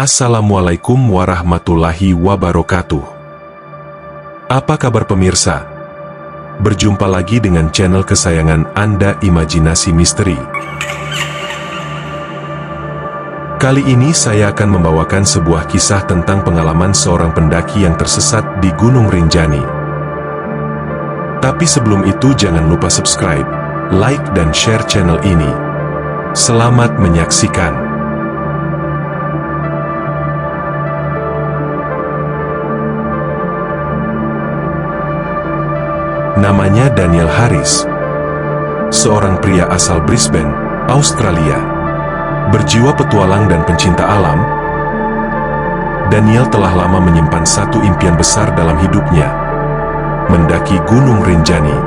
Assalamualaikum warahmatullahi wabarakatuh. Apa kabar pemirsa? Berjumpa lagi dengan channel kesayangan Anda, Imajinasi Misteri. Kali ini saya akan membawakan sebuah kisah tentang pengalaman seorang pendaki yang tersesat di Gunung Rinjani. Tapi sebelum itu jangan lupa subscribe, like dan share channel ini. Selamat menyaksikan. Namanya Daniel Harris, seorang pria asal Brisbane, Australia. Berjiwa petualang dan pencinta alam, Daniel telah lama menyimpan satu impian besar dalam hidupnya, mendaki Gunung Rinjani.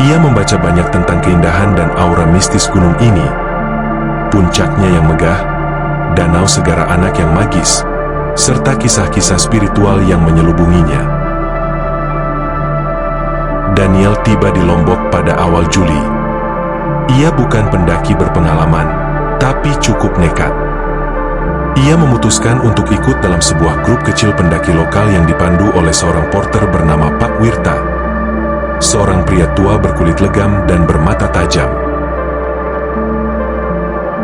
Ia membaca banyak tentang keindahan dan aura mistis gunung ini, puncaknya yang megah, danau segara anak yang magis, serta kisah-kisah spiritual yang menyelubunginya. Daniel tiba di Lombok pada awal Juli. Ia bukan pendaki berpengalaman, tapi cukup nekat. Ia memutuskan untuk ikut dalam sebuah grup kecil pendaki lokal yang dipandu oleh seorang porter bernama Pak Wirta, seorang pria tua berkulit legam dan bermata tajam.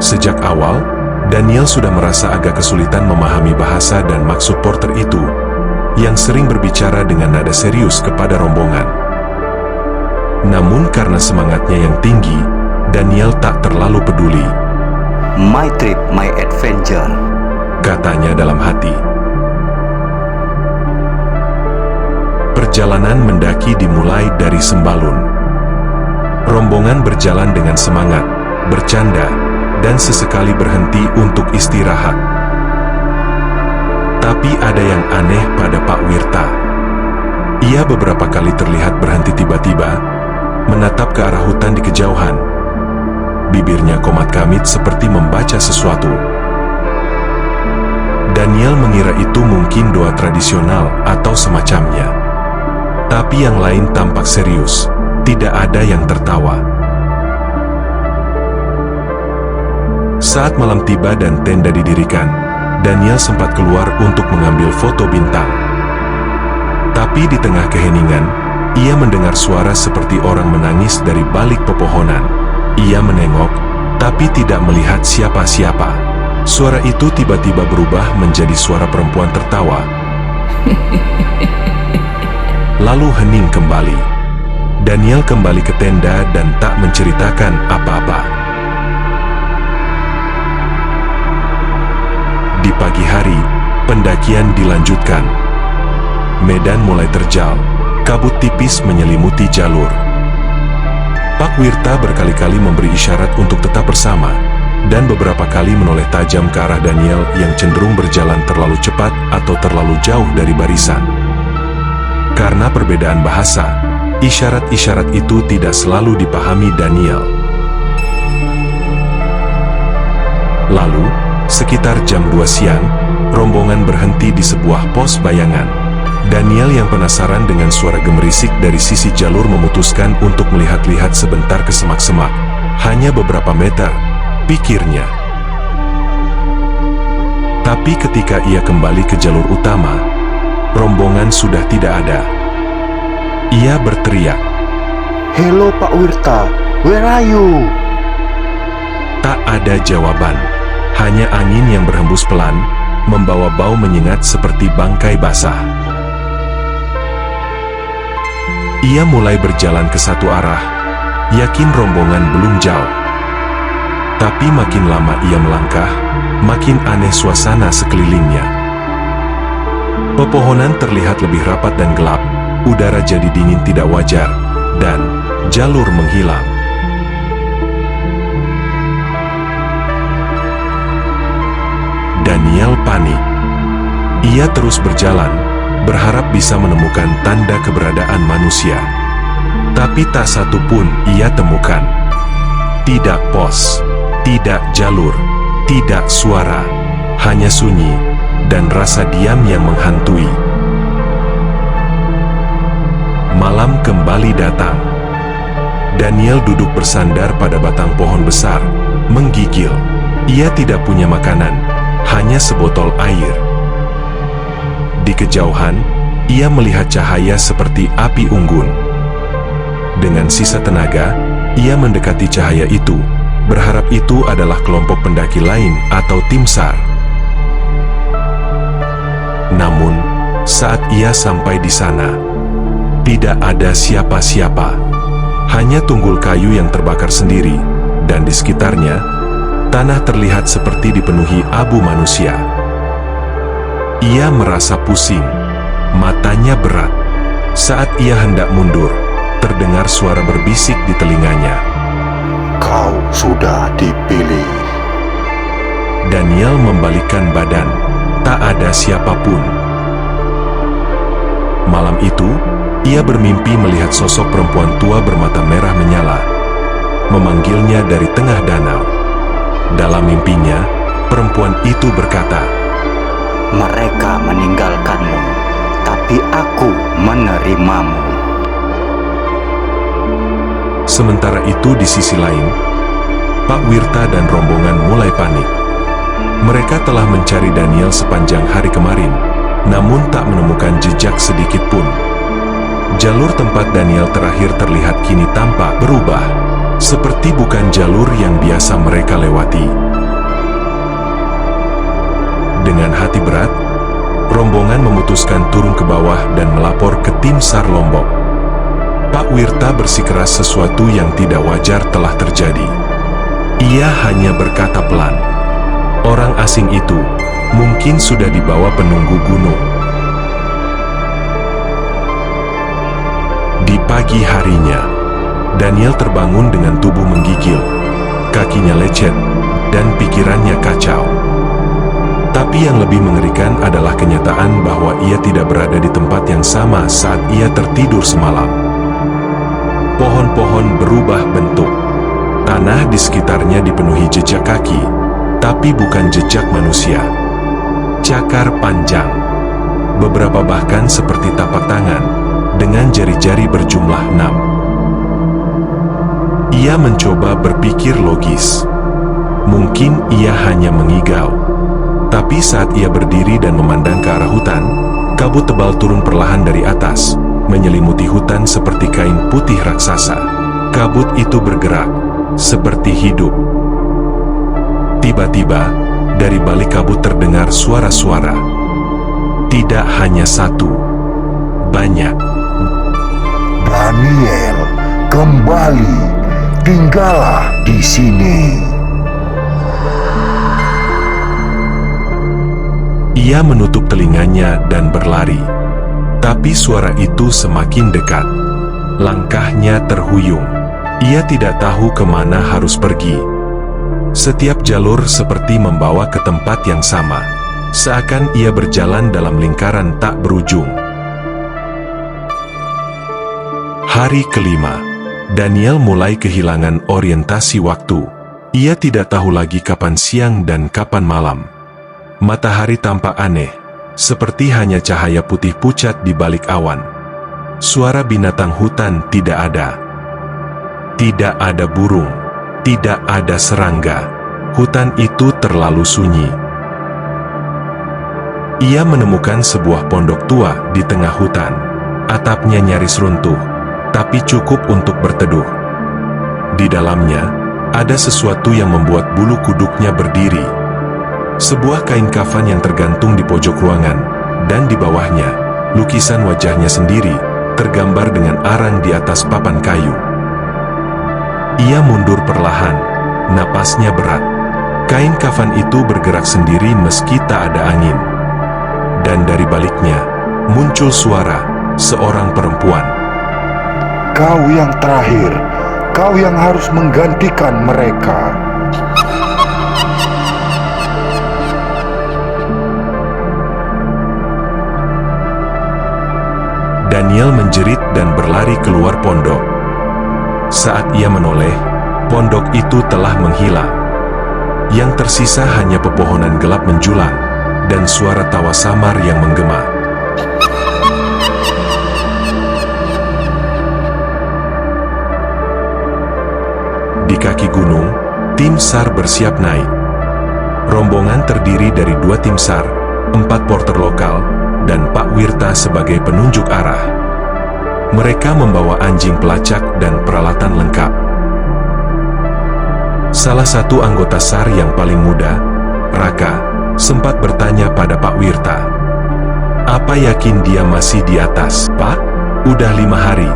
Sejak awal, Daniel sudah merasa agak kesulitan memahami bahasa dan maksud porter itu, yang sering berbicara dengan nada serius kepada rombongan. Namun karena semangatnya yang tinggi, Daniel tak terlalu peduli. My trip, my adventure, katanya dalam hati. Perjalanan mendaki dimulai dari Sembalun. Rombongan berjalan dengan semangat, bercanda, dan sesekali berhenti untuk istirahat. Tapi ada yang aneh pada Pak Wirta. Ia beberapa kali terlihat berhenti tiba-tiba, menatap ke arah hutan di kejauhan. Bibirnya komat-kamit seperti membaca sesuatu. Daniel mengira itu mungkin doa tradisional atau semacamnya. Tapi yang lain tampak serius, tidak ada yang tertawa. Saat malam tiba dan tenda didirikan, Daniel sempat keluar untuk mengambil foto bintang. Tapi di tengah keheningan, ia mendengar suara seperti orang menangis dari balik pepohonan. Ia menengok, tapi tidak melihat siapa-siapa. Suara itu tiba-tiba berubah menjadi suara perempuan tertawa. Lalu hening kembali. Daniel kembali ke tenda dan tak menceritakan apa-apa. Di pagi hari, pendakian dilanjutkan. Medan mulai terjal. Kabut tipis menyelimuti jalur. Pak Wirta berkali-kali memberi isyarat untuk tetap bersama, dan beberapa kali menoleh tajam ke arah Daniel yang cenderung berjalan terlalu cepat atau terlalu jauh dari barisan. Karena perbedaan bahasa, isyarat-isyarat itu tidak selalu dipahami Daniel. Lalu, sekitar jam 2 siang, rombongan berhenti di sebuah pos bayangan. Daniel yang penasaran dengan suara gemerisik dari sisi jalur memutuskan untuk melihat-lihat sebentar ke semak-semak. Hanya beberapa meter, pikirnya. Tapi ketika ia kembali ke jalur utama, rombongan sudah tidak ada. Ia berteriak, "Hello Pak Wirta, where are you?" Tak ada jawaban, hanya angin yang berhembus pelan, membawa bau menyengat seperti bangkai basah. Ia mulai berjalan ke satu arah, yakin rombongan belum jauh. Tapi makin lama ia melangkah, makin aneh suasana sekelilingnya. Pepohonan terlihat lebih rapat dan gelap, udara jadi dingin tidak wajar, dan jalur menghilang. Daniel panik. Ia terus berjalan, berharap bisa menemukan tanda keberadaan manusia. Tapi tak satu pun ia temukan. Tidak pos, tidak jalur, tidak suara, hanya sunyi dan rasa diam yang menghantui. Malam kembali datang. Daniel duduk bersandar pada batang pohon besar, menggigil. Ia tidak punya makanan, hanya sebotol air. Di kejauhan, ia melihat cahaya seperti api unggun. Dengan sisa tenaga, ia mendekati cahaya itu, berharap itu adalah kelompok pendaki lain atau tim SAR. Namun, saat ia sampai di sana, tidak ada siapa-siapa. Hanya tunggul kayu yang terbakar sendiri, dan di sekitarnya, tanah terlihat seperti dipenuhi abu manusia. Ia merasa pusing, matanya berat. Saat ia hendak mundur, terdengar suara berbisik di telinganya. Kau sudah dipilih. Daniel membalikkan badan, tak ada siapapun. Malam itu, ia bermimpi melihat sosok perempuan tua bermata merah menyala, memanggilnya dari tengah danau. Dalam mimpinya, perempuan itu berkata, "Mereka meninggalkanmu, tapi aku menerimamu." Sementara itu di sisi lain, Pak Wirta dan rombongan mulai panik. Mereka telah mencari Daniel sepanjang hari kemarin, namun tak menemukan jejak sedikit pun. Jalur tempat Daniel terakhir terlihat kini tampak berubah, seperti bukan jalur yang biasa mereka lewati. Dengan hati berat, rombongan memutuskan turun ke bawah dan melapor ke tim SAR Lombok. Pak Wirta bersikeras sesuatu yang tidak wajar telah terjadi. Ia hanya berkata pelan, "Orang asing itu mungkin sudah dibawa penunggu gunung." Di pagi harinya, Daniel terbangun dengan tubuh menggigil, kakinya lecet, dan pikirannya kacau. Tapi yang lebih mengerikan adalah kenyataan bahwa ia tidak berada di tempat yang sama saat ia tertidur semalam. Pohon-pohon berubah bentuk. Tanah di sekitarnya dipenuhi jejak kaki, tapi bukan jejak manusia. Cakar panjang, beberapa bahkan seperti tapak tangan, dengan jari-jari berjumlah 6. Ia mencoba berpikir logis. Mungkin ia hanya mengigau. Tapi saat ia berdiri dan memandang ke arah hutan, kabut tebal turun perlahan dari atas, menyelimuti hutan seperti kain putih raksasa. Kabut itu bergerak, seperti hidup. Tiba-tiba, dari balik kabut terdengar suara-suara. Tidak hanya satu, banyak. Daniel, kembali. Tinggallah di sini. Ia menutup telinganya dan berlari. Tapi suara itu semakin dekat. Langkahnya terhuyung. Ia tidak tahu kemana harus pergi. Setiap jalur seperti membawa ke tempat yang sama. Seakan ia berjalan dalam lingkaran tak berujung. Hari kelima, Daniel mulai kehilangan orientasi waktu. Ia tidak tahu lagi kapan siang dan kapan malam. Matahari tampak aneh, seperti hanya cahaya putih pucat di balik awan. Suara binatang hutan tidak ada. Tidak ada burung, tidak ada serangga. Hutan itu terlalu sunyi. Ia menemukan sebuah pondok tua di tengah hutan. Atapnya nyaris runtuh, tapi cukup untuk berteduh. Di dalamnya, ada sesuatu yang membuat bulu kuduknya berdiri. Sebuah kain kafan yang tergantung di pojok ruangan, dan di bawahnya, lukisan wajahnya sendiri, tergambar dengan arang di atas papan kayu. Ia mundur perlahan, napasnya berat. Kain kafan itu bergerak sendiri meski tak ada angin. Dan dari baliknya, muncul suara seorang perempuan. Kau yang terakhir. Kau yang harus menggantikan mereka. Daniel menjerit dan berlari keluar pondok. Saat ia menoleh, pondok itu telah menghilang. Yang tersisa hanya pepohonan gelap menjulang, dan suara tawa samar yang menggema. Di kaki gunung, tim SAR bersiap naik. Rombongan terdiri dari 2 tim SAR, 4 porter lokal, dan Pak Wirta sebagai penunjuk arah. Mereka membawa anjing pelacak dan peralatan lengkap. Salah satu anggota SAR yang paling muda, Raka, sempat bertanya pada Pak Wirta, "Apa yakin dia masih di atas, Pak? Udah 5 hari.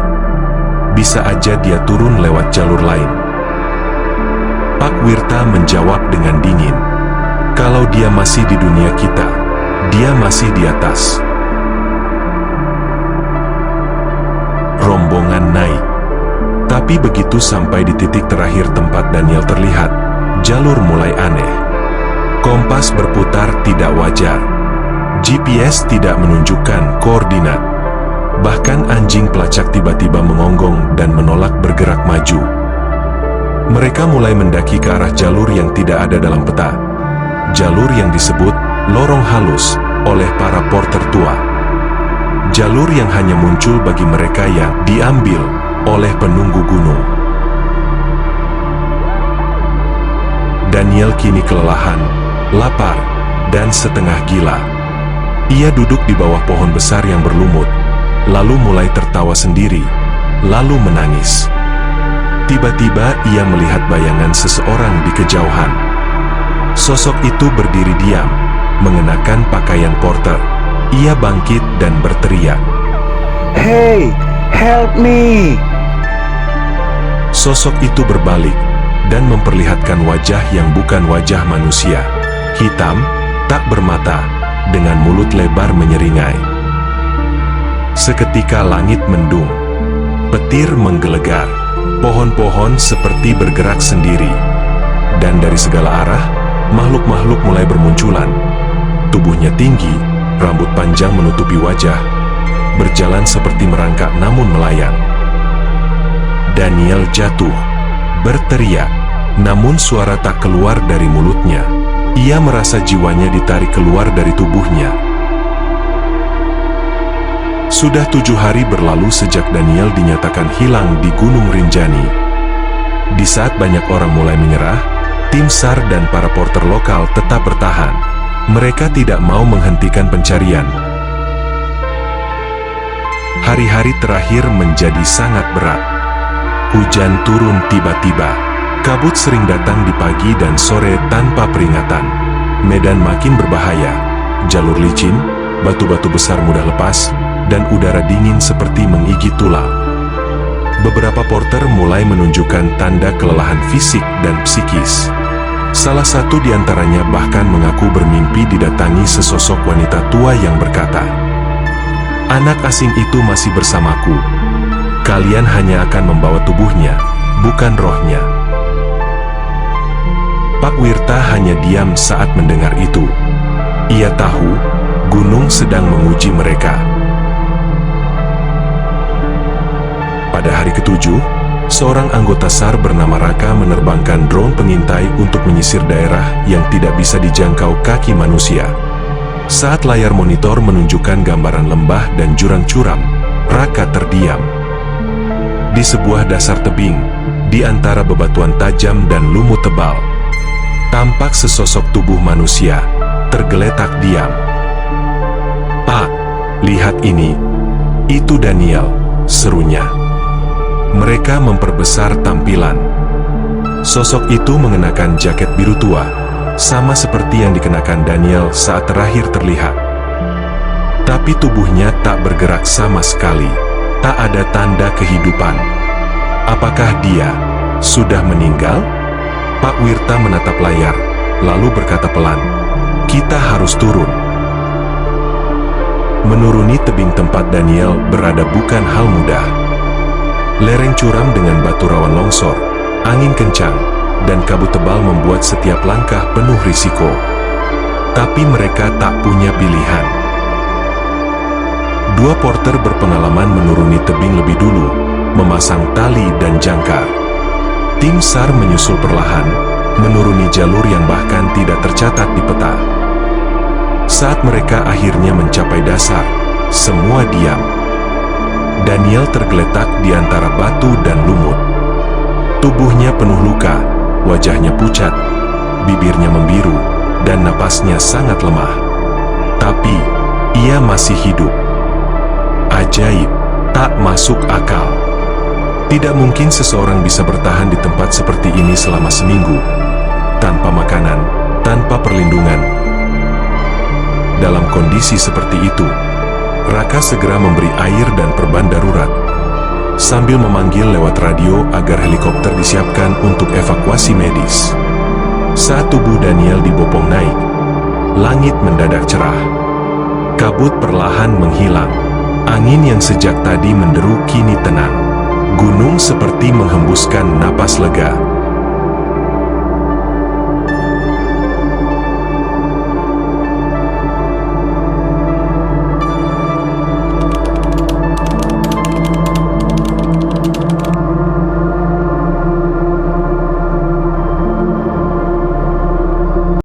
Bisa aja dia turun lewat jalur lain." Pak Wirta menjawab dengan dingin, "Kalau dia masih di dunia kita, dia masih di atas." Rombongan naik. Tapi begitu sampai di titik terakhir tempat Daniel terlihat, jalur mulai aneh. Kompas berputar tidak wajar. GPS tidak menunjukkan koordinat. Bahkan anjing pelacak tiba-tiba mengonggong dan menolak bergerak maju. Mereka mulai mendaki ke arah jalur yang tidak ada dalam peta. Jalur yang disebut lorong halus oleh para porter tua. Jalur yang hanya muncul bagi mereka yang diambil oleh penunggu gunung. Daniel kini kelelahan, lapar, dan setengah gila. Ia duduk di bawah pohon besar yang berlumut, lalu mulai tertawa sendiri, lalu menangis. Tiba-tiba ia melihat bayangan seseorang di kejauhan. Sosok itu berdiri diam, mengenakan pakaian porter. Ia bangkit dan berteriak, Hey, help me! Sosok itu berbalik dan memperlihatkan wajah yang bukan wajah manusia. Hitam, tak bermata, dengan mulut lebar menyeringai. Seketika langit mendung, petir menggelegar, pohon-pohon seperti bergerak sendiri. Dan dari segala arah, makhluk-makhluk mulai bermunculan. Tubuhnya tinggi, rambut panjang menutupi wajah, berjalan seperti merangkak namun melayang. Daniel jatuh, berteriak, namun suara tak keluar dari mulutnya. Ia merasa jiwanya ditarik keluar dari tubuhnya. Sudah 7 hari berlalu sejak Daniel dinyatakan hilang di Gunung Rinjani. Di saat banyak orang mulai menyerah, tim SAR dan para porter lokal tetap bertahan. Mereka tidak mau menghentikan pencarian. Hari-hari terakhir menjadi sangat berat. Hujan turun tiba-tiba. Kabut sering datang di pagi dan sore tanpa peringatan. Medan makin berbahaya. Jalur licin, batu-batu besar mudah lepas, dan udara dingin seperti menggigit tulang. Beberapa porter mulai menunjukkan tanda kelelahan fisik dan psikis. Salah satu di antaranya bahkan mengaku bermimpi didatangi sesosok wanita tua yang berkata, "Anak asing itu masih bersamaku. Kalian hanya akan membawa tubuhnya, bukan rohnya." Pak Wirta hanya diam saat mendengar itu. Ia tahu gunung sedang menguji mereka. Pada hari ke-7, seorang anggota SAR bernama Raka menerbangkan drone pengintai untuk menyisir daerah yang tidak bisa dijangkau kaki manusia. Saat layar monitor menunjukkan gambaran lembah dan jurang curam, Raka terdiam. Di sebuah dasar tebing, di antara bebatuan tajam dan lumut tebal, tampak sesosok tubuh manusia, tergeletak diam. "Pak, lihat ini. Itu Daniel," serunya. Mereka memperbesar tampilan. Sosok itu mengenakan jaket biru tua, sama seperti yang dikenakan Daniel saat terakhir terlihat. Tapi tubuhnya tak bergerak sama sekali, tak ada tanda kehidupan. Apakah dia sudah meninggal? Pak Wirta menatap layar, lalu berkata pelan, "Kita harus turun." Menuruni tebing tempat Daniel berada bukan hal mudah. Lereng curam dengan batu rawan longsor, angin kencang, dan kabut tebal membuat setiap langkah penuh risiko. Tapi mereka tak punya pilihan. 2 porter berpengalaman menuruni tebing lebih dulu, memasang tali dan jangkar. Tim SAR menyusul perlahan, menuruni jalur yang bahkan tidak tercatat di peta. Saat mereka akhirnya mencapai dasar, semua diam. Daniel tergeletak di antara batu dan lumut. Tubuhnya penuh luka, wajahnya pucat, bibirnya membiru, dan napasnya sangat lemah. Tapi, ia masih hidup. Ajaib, tak masuk akal. Tidak mungkin seseorang bisa bertahan di tempat seperti ini selama seminggu, tanpa makanan, tanpa perlindungan. Dalam kondisi seperti itu, Raka segera memberi air dan perban darurat, sambil memanggil lewat radio agar helikopter disiapkan untuk evakuasi medis. Saat tubuh Daniel dibopong naik, langit mendadak cerah. Kabut perlahan menghilang. Angin yang sejak tadi menderu kini tenang. Gunung seperti menghembuskan napas lega.